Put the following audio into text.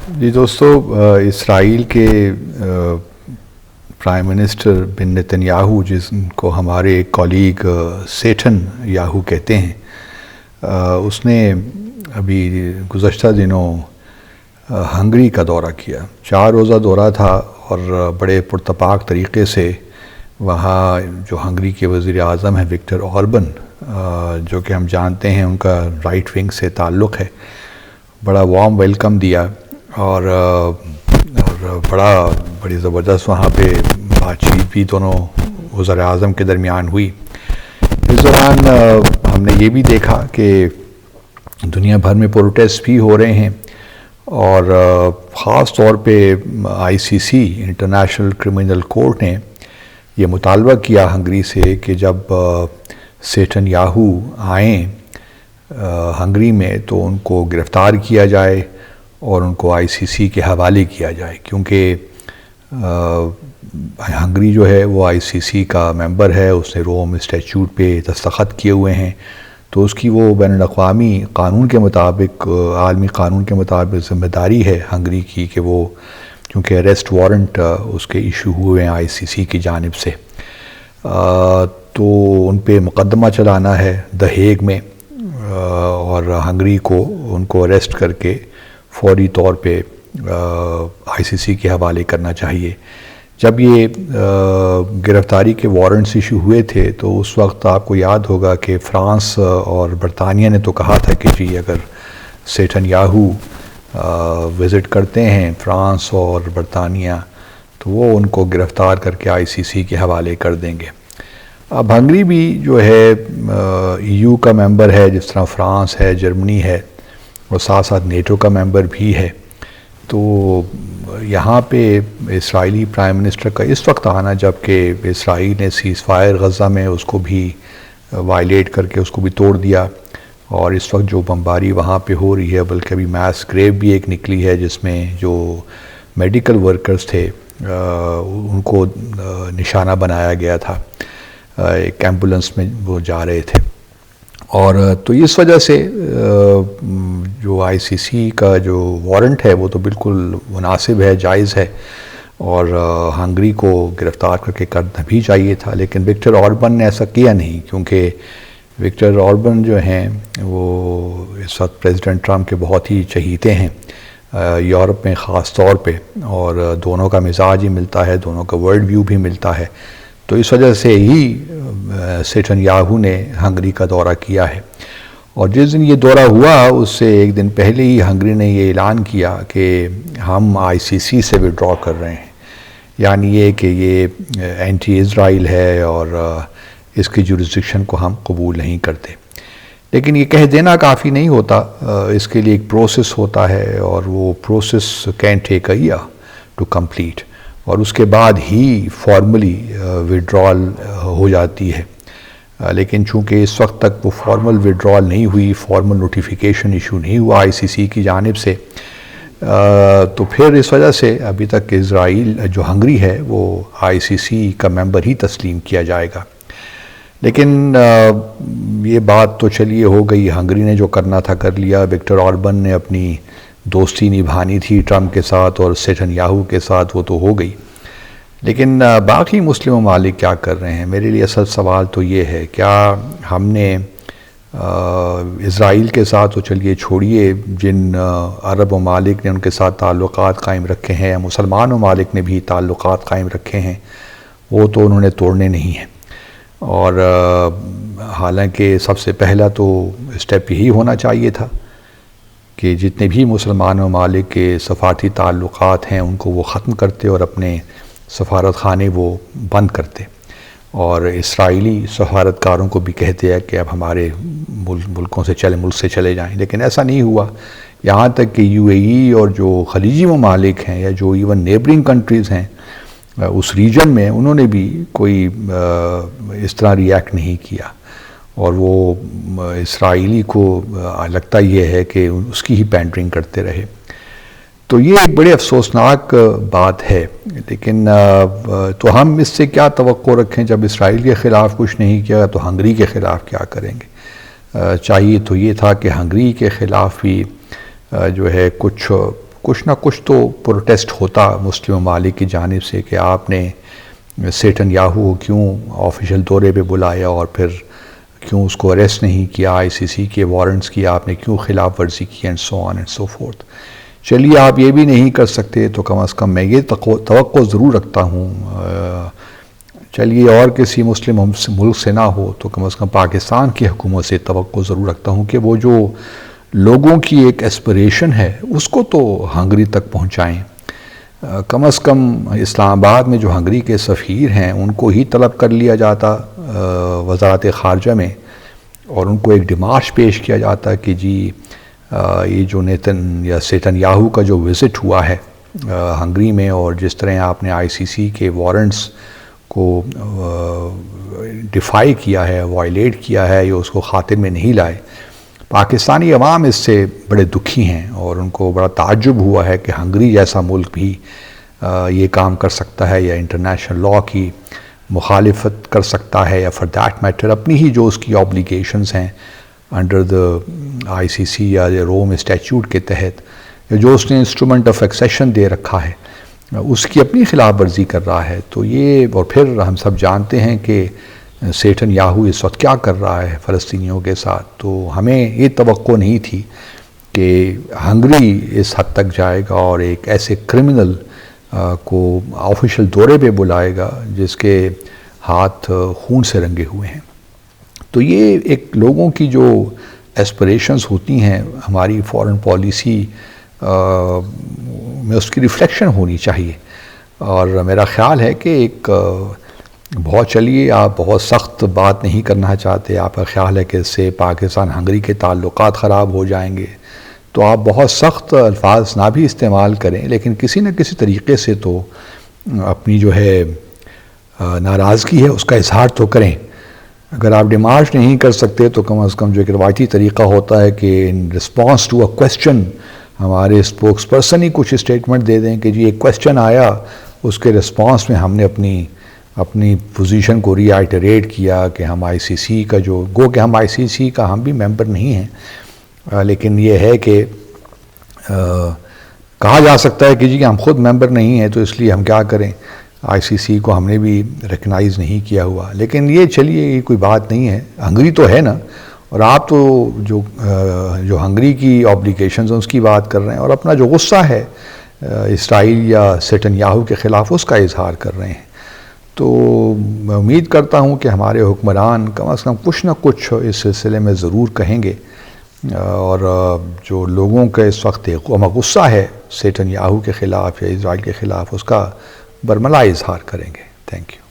جی دوستو، اسرائیل کے prime minister بن Nitin Yahoo, جس کو ہمارے ایک کولیگ سیٹن یاہو کہتے ہیں، اس نے ابھی گزشتہ دنوں ہنگری کا دورہ کیا۔ 4 روزہ دورہ تھا اور بڑے پرتپاک طریقے سے وہاں جو ہنگری کے وزیر اعظم ہیں وکٹر اوربن، جو کہ ہم جانتے ہیں ان کا رائٹ ونگ سے تعلق ہے، بڑا وارم ویلکم دیا اور بڑی زبردست وہاں پہ بات چیت بھی دونوں وزراء اعظم کے درمیان ہوئی۔ اس دوران ہم نے یہ بھی دیکھا کہ دنیا بھر میں پروٹیسٹ بھی ہو رہے ہیں، اور خاص طور پہ ICC انٹرنیشنل کرمنل کورٹ نے یہ مطالبہ کیا ہنگری سے کہ جب سیٹن یاہو آئیں ہنگری میں تو ان کو گرفتار کیا جائے اور ان کو ICC کے حوالے کیا جائے، کیونکہ ہنگری جو ہے وہ ICC کا ممبر ہے، اس نے روم اسٹیچوٹ پہ دستخط کیے ہوئے ہیں، تو اس کی وہ بین الاقوامی قانون کے مطابق، عالمی قانون کے مطابق ذمہ داری ہے ہنگری کی کہ وہ، کیونکہ اریسٹ وارنٹ اس کے ایشو ہوئے ہیں ICC کی جانب سے، تو ان پہ مقدمہ چلانا ہے دی ہیگ میں، اور ہنگری کو ان کو اریسٹ کر کے فوری طور پہ ICC کے حوالے کرنا چاہیے۔ جب یہ گرفتاری کے وارنٹس ایشو ہوئے تھے تو اس وقت آپ کو یاد ہوگا کہ فرانس اور برطانیہ نے تو کہا تھا کہ جی اگر سیٹن یاہو وزٹ کرتے ہیں فرانس اور برطانیہ تو وہ ان کو گرفتار کر کے ICC کے حوالے کر دیں گے۔ اب ہنگری بھی جو ہے EU کا ممبر ہے، جس طرح فرانس ہے، جرمنی ہے، اور ساتھ ساتھ نیٹو کا ممبر بھی ہے، تو یہاں پہ اسرائیلی پرائم منسٹر کا اس وقت آنا جب کہ اسرائیل نے سیز فائر غزہ میں اس کو بھی وائلیٹ کر کے اس کو بھی توڑ دیا، اور اس وقت جو بمباری وہاں پہ ہو رہی ہے، بلکہ ابھی میس گریو بھی ایک نکلی ہے جس میں جو میڈیکل ورکرز تھے ان کو نشانہ بنایا گیا تھا، ایک ایمبولنس میں وہ جا رہے تھے، اور تو اس وجہ سے جو ICC کا جو وارنٹ ہے وہ تو بالکل مناسب ہے، جائز ہے، اور ہنگری کو گرفتار کر کے کرنا بھی چاہیے تھا، لیکن وکٹر اوربن نے ایسا کیا نہیں، کیونکہ وکٹر اوربن جو ہیں وہ اس وقت پریزیڈنٹ ٹرمپ کے بہت ہی چہیتے ہیں یورپ میں خاص طور پہ، اور دونوں کا مزاج ہی ملتا ہے، دونوں کا ورلڈ ویو بھی ملتا ہے، تو اس وجہ سے ہی سیٹن یاہو نے ہنگری کا دورہ کیا ہے۔ اور جس دن یہ دورہ ہوا اس سے ایک دن پہلے ہی ہنگری نے یہ اعلان کیا کہ ہم ICC سے وڈرا کر رہے ہیں، یعنی یہ کہ یہ اینٹی اسرائیل ہے اور اس کی جورسڈکشن کو ہم قبول نہیں کرتے۔ لیکن یہ کہہ دینا کافی نہیں ہوتا، اس کے لیے ایک پروسیس ہوتا ہے، اور وہ process can take a year to complete, اور اس کے بعد ہی فارملی وڈرال ہو جاتی ہے، لیکن چونکہ اس وقت تک وہ فارمل وڈرال نہیں ہوئی، فارمل نوٹیفیکیشن ایشو نہیں ہوا ICC کی جانب سے، تو پھر اس وجہ سے ابھی تک اسرائیل جو ہنگری ہے وہ ICC کا ممبر ہی تسلیم کیا جائے گا۔ لیکن یہ بات تو چلیے ہو گئی، ہنگری نے جو کرنا تھا کر لیا، وکٹر اوربن نے اپنی دوستی نبھانی تھی ٹرمپ کے ساتھ اور سیٹن یاہو کے ساتھ، وہ تو ہو گئی، لیکن باقی مسلم ممالک کیا کر رہے ہیں؟ میرے لیے اصل سوال تو یہ ہے، کیا ہم نے اسرائیل کے ساتھ تو چلیے چھوڑیے، جن عرب ممالک نے ان کے ساتھ تعلقات قائم رکھے ہیں، یا مسلمان ممالک نے بھی تعلقات قائم رکھے ہیں، وہ تو انہوں نے توڑنے نہیں ہیں، اور حالانکہ سب سے پہلا تو اسٹیپ یہی ہونا چاہیے تھا کہ جتنے بھی مسلمان ممالک کے سفارتی تعلقات ہیں ان کو وہ ختم کرتے اور اپنے سفارت خانے وہ بند کرتے، اور اسرائیلی سفارتکاروں کو بھی کہتے ہیں کہ اب ہمارے ملک سے چلے جائیں، لیکن ایسا نہیں ہوا، یہاں تک کہ UAE اور جو خلیجی ممالک ہیں یا جو ایون نیبرنگ کنٹریز ہیں اس ریجن میں، انہوں نے بھی کوئی اس طرح ریئیکٹ نہیں کیا، اور وہ اسرائیلی کو لگتا یہ ہے کہ اس کی ہی پینڈرنگ کرتے رہے، تو یہ ایک بڑے افسوسناک بات ہے۔ لیکن تو ہم اس سے کیا توقع رکھیں؟ جب اسرائیل کے خلاف کچھ نہیں کیا تو ہنگری کے خلاف کیا کریں گے؟ چاہیے تو یہ تھا کہ ہنگری کے خلاف بھی جو ہے کچھ کچھ نہ کچھ تو پروٹیسٹ ہوتا مسلم ممالک کی جانب سے کہ آپ نے نیتن یاہو کیوں آفیشیل دورے پہ بلایا اور پھر کیوں اس کو اریسٹ نہیں کیا، ICC کے وارنٹس کی آپ نے کیوں خلاف ورزی کی، and so on and so forth. چلیے آپ یہ بھی نہیں کر سکتے تو کم از کم میں یہ توقع ضرور رکھتا ہوں، چلیے اور کسی مسلم ملک سے نہ ہو تو کم از کم پاکستان کی حکومت سے توقع ضرور رکھتا ہوں کہ وہ جو لوگوں کی ایک ایسپریشن ہے اس کو تو ہنگری تک پہنچائیں۔ کم از کم اسلام آباد میں جو ہنگری کے سفیر ہیں ان کو ہی طلب کر لیا جاتا وزارت خارجہ میں، اور ان کو ایک ڈیمارش پیش کیا جاتا کہ جی یہ جو نیتن یاہو کا جو وزٹ ہوا ہے ہنگری میں، اور جس طرح آپ نے ICC کے وارنٹس کو ڈیفائی کیا ہے، وائلیٹ کیا ہے، یہ اس کو خاطر میں نہیں لائے، پاکستانی عوام اس سے بڑے دکھی ہیں اور ان کو بڑا تعجب ہوا ہے کہ ہنگری جیسا ملک بھی یہ کام کر سکتا ہے، یا انٹرنیشنل لاء کی مخالفت کر سکتا ہے، یا فار دیٹ میٹر اپنی ہی جو اس کی آبلیگیشنز ہیں انڈر دا ICC یا روم اسٹیچیوٹ کے تحت، یا جو اس نے انسٹرومنٹ آف ایکسیشن دے رکھا ہے اس کی اپنی خلاف ورزی کر رہا ہے۔ تو یہ، اور پھر ہم سب جانتے ہیں کہ نیتن یاہو اس وقت کیا کر رہا ہے فلسطینیوں کے ساتھ، تو ہمیں یہ توقع نہیں تھی کہ ہنگری اس حد تک جائے گا اور ایک ایسے کرمنل کو آفیشیل دورے پہ بلائے گا جس کے ہاتھ خون سے رنگے ہوئے ہیں۔ تو یہ ایک لوگوں کی جو ایسپریشنز ہوتی ہیں ہماری فارن پالیسی میں اس کی ریفلیکشن ہونی چاہیے، اور میرا خیال ہے کہ ایک بہت، چلیے آپ بہت سخت بات نہیں کرنا چاہتے، آپ کا خیال ہے کہ اس سے پاکستان ہنگری کے تعلقات خراب ہو جائیں گے، تو آپ بہت سخت الفاظ نہ بھی استعمال کریں، لیکن کسی نہ کسی طریقے سے تو اپنی جو ہے ناراضگی ہے اس کا اظہار تو کریں۔ اگر آپ ڈیمارش نہیں کر سکتے تو کم از کم جو ایک روایتی طریقہ ہوتا ہے کہ ان رسپانس ٹو اے کویسچن ہمارے اسپوکس پرسن ہی کچھ اسٹیٹمنٹ دے دیں کہ جی ایک کویسچن آیا، اس کے رسپانس میں ہم نے اپنی پوزیشن کو ری آئٹریٹ کیا کہ ہم ICC کا جو، گو کہ ہم ICC کا ہم بھی ممبر نہیں ہیں، لیکن یہ ہے کہ کہا جا سکتا ہے کہ جی ہم خود ممبر نہیں ہیں تو اس لیے ہم کیا کریں، ICC کو ہم نے بھی ریکگنائز نہیں کیا ہوا، لیکن یہ چلیے یہ کوئی بات نہیں ہے، ہنگری تو ہے نا، اور آپ تو جو ہنگری کی آبلیگیشنز ہیں اس کی بات کر رہے ہیں، اور اپنا جو غصہ ہے اسرائیل یا نیتن یاہو کے خلاف اس کا اظہار کر رہے ہیں۔ تو میں امید کرتا ہوں کہ ہمارے حکمران کم از کم کچھ نہ کچھ اس سلسلے میں ضرور کہیں گے، اور جو لوگوں کا اس وقت غصہ ہے نیتن یاہو کے خلاف یا اسرائیل کے خلاف اس کا برملا اظہار کریں گے۔ Thank you.